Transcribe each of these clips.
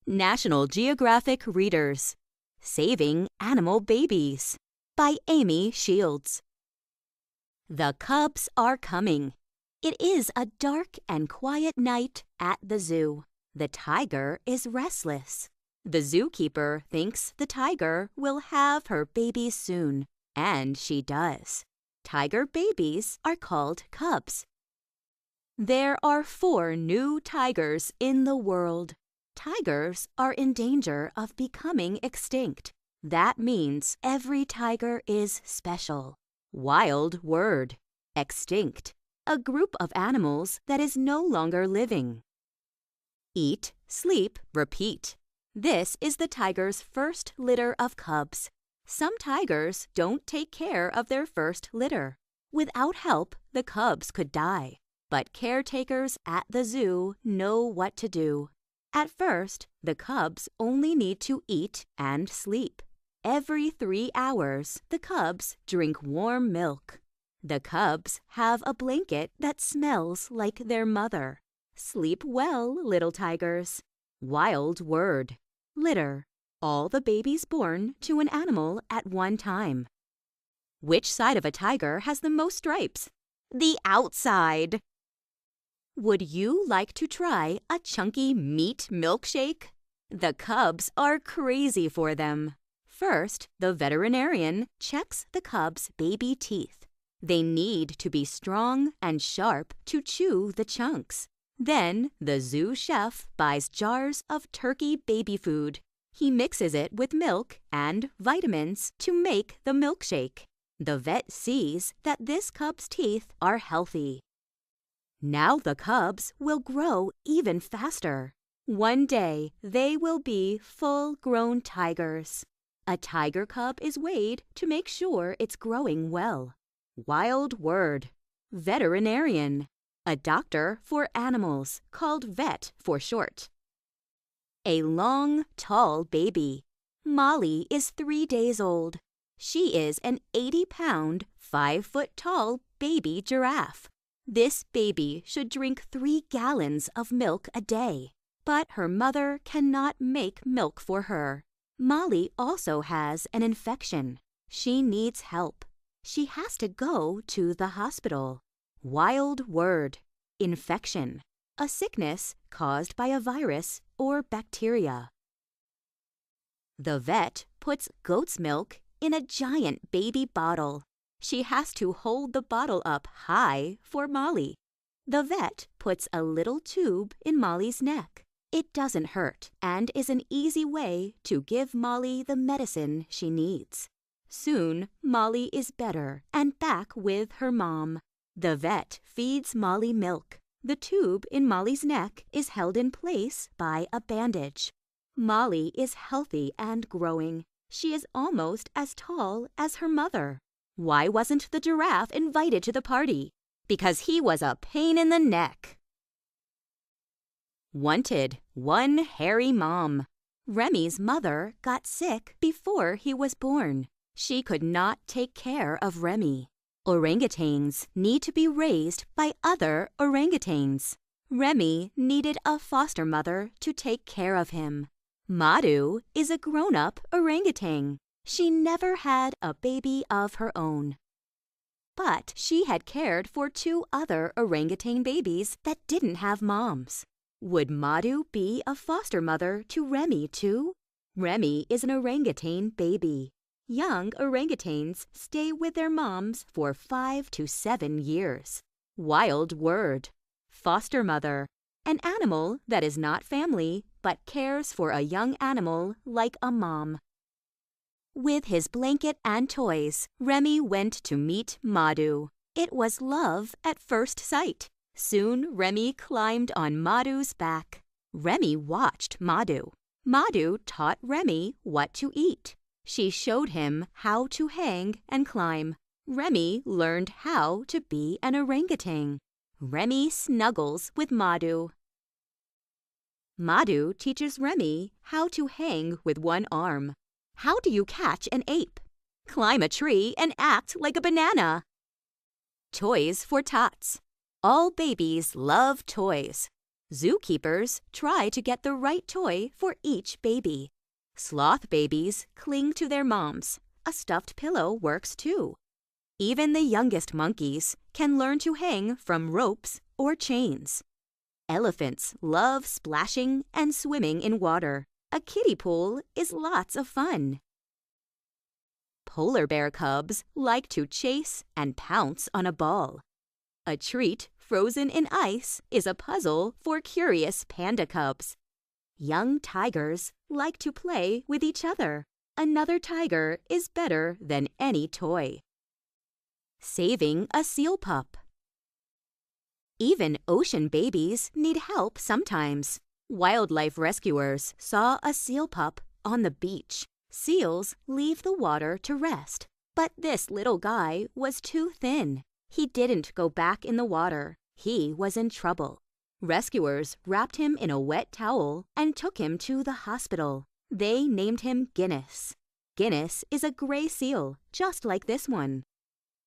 National Geographic Readers. Saving Animal Babies by Amy Shields. The cubs are coming. It is a dark and quiet night at the zoo. The tiger is restless. The zookeeper thinks the tiger will have her babies soon, and she does. Tiger babies are called cubs. There are 4 new tigers in the world. Tigers are in danger of becoming extinct. That means every tiger is special. Wild word. Extinct. A group of animals that is no longer living. Eat, sleep, repeat. This is the tiger's first litter of cubs. Some tigers don't take care of their first litter. Without help, the cubs could die. But caretakers at the zoo know what to do. At first, the cubs only need to eat and sleep. Every 3 hours, the cubs drink warm milk. The cubs have a blanket that smells like their mother. Sleep well, little tigers. Wild word. Litter. All the babies born to an animal at one time. Which side of a tiger has the most stripes? The outside. Would you like to try a chunky meat milkshake? The cubs are crazy for them. First, the veterinarian checks the cubs' baby teeth. They need to be strong and sharp to chew the chunks. Then, the zoo chef buys jars of turkey baby food. He mixes it with milk and vitamins to make the milkshake. The vet sees that this cub's teeth are healthy. Now the cubs will grow even faster. One day, they will be full-grown tigers. A tiger cub is weighed to make sure it's growing well. Wild word. Veterinarian. A doctor for animals, called vet for short. A long, tall baby. Molly is 3 days old. She is an 80-pound, 5-foot-tall baby giraffe. This baby should drink 3 gallons of milk a day, but her mother cannot make milk for her. Molly also has an infection. She needs help. She has to go to the hospital. Wild word. Infection. A sickness caused by a virus or bacteria. The vet puts goat's milk in a giant baby bottle. She has to hold the bottle up high for Molly. The vet puts a little tube in Molly's neck. It doesn't hurt and is an easy way to give Molly the medicine she needs. Soon, Molly is better and back with her mom. The vet feeds Molly milk. The tube in Molly's neck is held in place by a bandage. Molly is healthy and growing. She is almost as tall as her mother. Why wasn't the giraffe invited to the party? Because he was a pain in the neck. Wanted, one hairy mom. Remy's mother got sick before he was born. She could not take care of Remy. Orangutans need to be raised by other orangutans. Remy needed a foster mother to take care of him. Madhu is a grown-up orangutan. She never had a baby of her own. But she had cared for 2 other orangutan babies that didn't have moms. Would Madhu be a foster mother to Remy too? Remy is an orangutan baby. Young orangutans stay with their moms for 5 to 7 years. Wild word. Foster mother. An animal that is not family but cares for a young animal like a mom. With his blanket and toys, Remy went to meet Madhu. It was love at first sight. Soon, Remy climbed on Madhu's back. Remy watched Madhu. Madhu taught Remy what to eat. She showed him how to hang and climb. Remy learned how to be an orangutan. Remy snuggles with Madhu. Madhu teaches Remy how to hang with one arm. How do you catch an ape? Climb a tree and act like a banana. Toys for tots. All babies love toys. Zookeepers try to get the right toy for each baby. Sloth babies cling to their moms. A stuffed pillow works too. Even the youngest monkeys can learn to hang from ropes or chains. Elephants love splashing and swimming in water. A kiddie pool is lots of fun. Polar bear cubs like to chase and pounce on a ball. A treat frozen in ice is a puzzle for curious panda cubs. Young tigers like to play with each other. Another tiger is better than any toy. Saving a seal pup. Even ocean babies need help sometimes. Wildlife rescuers saw a seal pup on the beach. Seals leave the water to rest, but this little guy was too thin. He didn't go back in the water. He was in trouble. Rescuers wrapped him in a wet towel and took him to the hospital. They named him Guinness. Guinness is a gray seal, just like this one.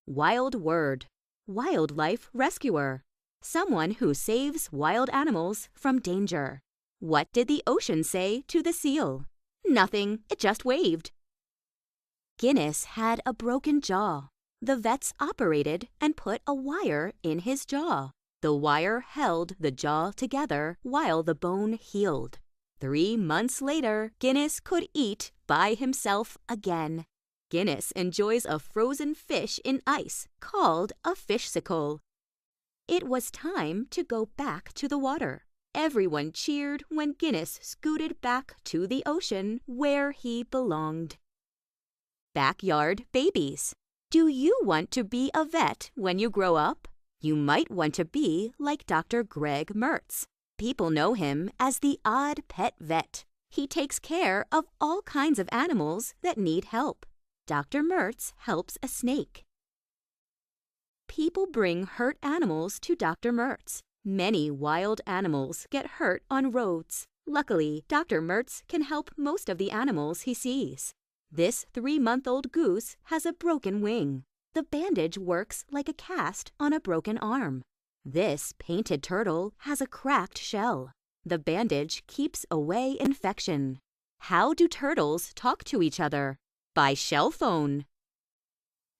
Wild word. Wildlife rescuer. Someone who saves wild animals from danger. What did the ocean say to the seal? Nothing, it just waved. Guinness had a broken jaw. The vets operated and put a wire in his jaw. The wire held the jaw together while the bone healed. 3 months later, Guinness could eat by himself again. Guinness enjoys a frozen fish in ice called a fishsicle. It was time to go back to the water. Everyone cheered when Guinness scooted back to the ocean where he belonged. Backyard babies. Do you want to be a vet when you grow up? You might want to be like Dr. Greg Mertz. People know him as the odd pet vet. He takes care of all kinds of animals that need help. Dr. Mertz helps a snake. People bring hurt animals to Dr. Mertz. Many wild animals get hurt on roads. Luckily, Dr. Mertz can help most of the animals he sees. This 3-month-old goose has a broken wing. The bandage works like a cast on a broken arm. This painted turtle has a cracked shell. The bandage keeps away infection. How do turtles talk to each other? By shell phone.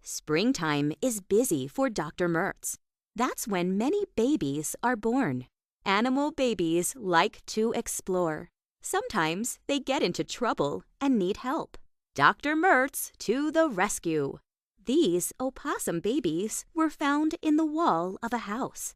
Springtime is busy for Dr. Mertz. That's when many babies are born. Animal babies like to explore. Sometimes they get into trouble and need help. Dr. Mertz to the rescue. These opossum babies were found in the wall of a house.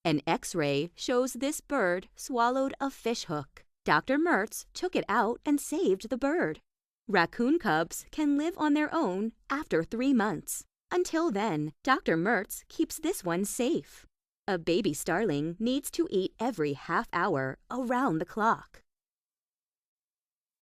An X-ray shows this bird swallowed a fish hook. Dr. Mertz took it out and saved the bird. Raccoon cubs can live on their own after 3 months. Until then, Dr. Mertz keeps this one safe. A baby starling needs to eat every half hour around the clock.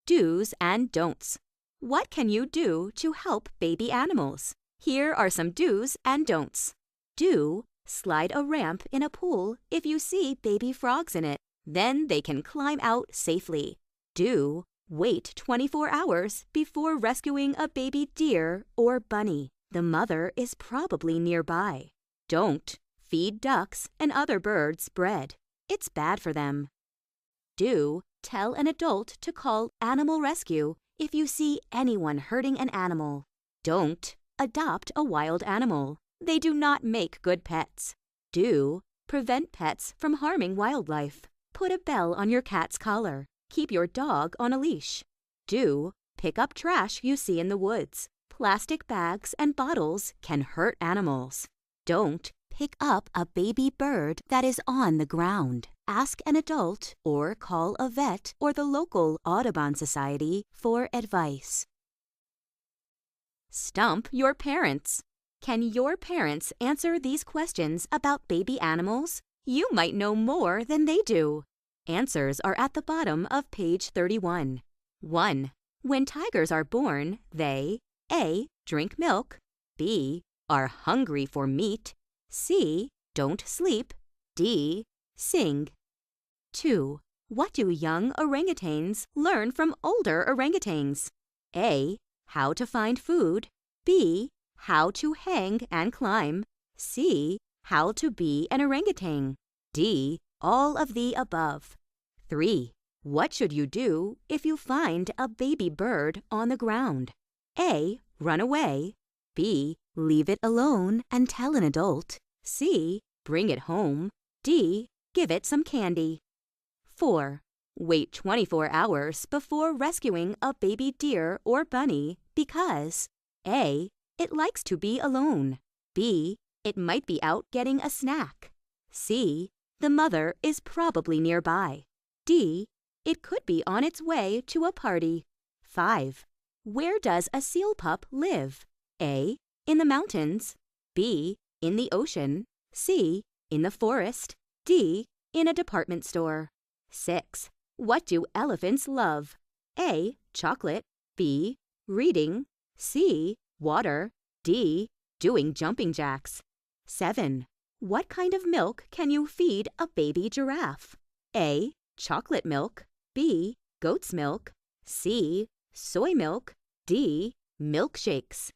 Do's and don'ts. What can you do to help baby animals? Here are some do's and don'ts. Do, slide a ramp in a pool if you see baby frogs in it. Then they can climb out safely. Do, wait 24 hours before rescuing a baby deer or bunny. The mother is probably nearby. Don't, feed ducks and other birds bread. It's bad for them. Do, tell an adult to call animal rescue if you see anyone hurting an animal. Don't, adopt a wild animal. They do not make good pets. Do, prevent pets from harming wildlife. Put a bell on your cat's collar. Keep your dog on a leash. Do, pick up trash you see in the woods. Plastic bags and bottles can hurt animals. Don't, pick up a baby bird that is on the ground. Ask an adult or call a vet or the local Audubon Society for advice. Stump your parents. Can your parents answer these questions about baby animals? You might know more than they do. Answers are at the bottom of page 31. 1. When tigers are born, they A. Drink milk. B. Are hungry for meat. C. Don't sleep. D. Sing. 2. What do young orangutans learn from older orangutans? A. How to find food. B. How to hang and climb. C. How to be an orangutan. D. All of the above. 3. What should you do if you find a baby bird on the ground? A. Run away. B. Leave it alone and tell an adult. C. Bring it home. D. Give it some candy. 4. Wait 24 hours before rescuing a baby deer or bunny because A. It likes to be alone. B. It might be out getting a snack. C. The mother is probably nearby. D. It could be on its way to a party. 5. Where does a seal pup live? A. In the mountains. B. In the ocean. C. In the forest. D. In a department store. 6. What do elephants love? A. Chocolate. B. Reading. C. Water. D. Doing jumping jacks. 7. What kind of milk can you feed a baby giraffe? A. Chocolate milk. B. Goat's milk. C. Soy milk. D. Milkshakes.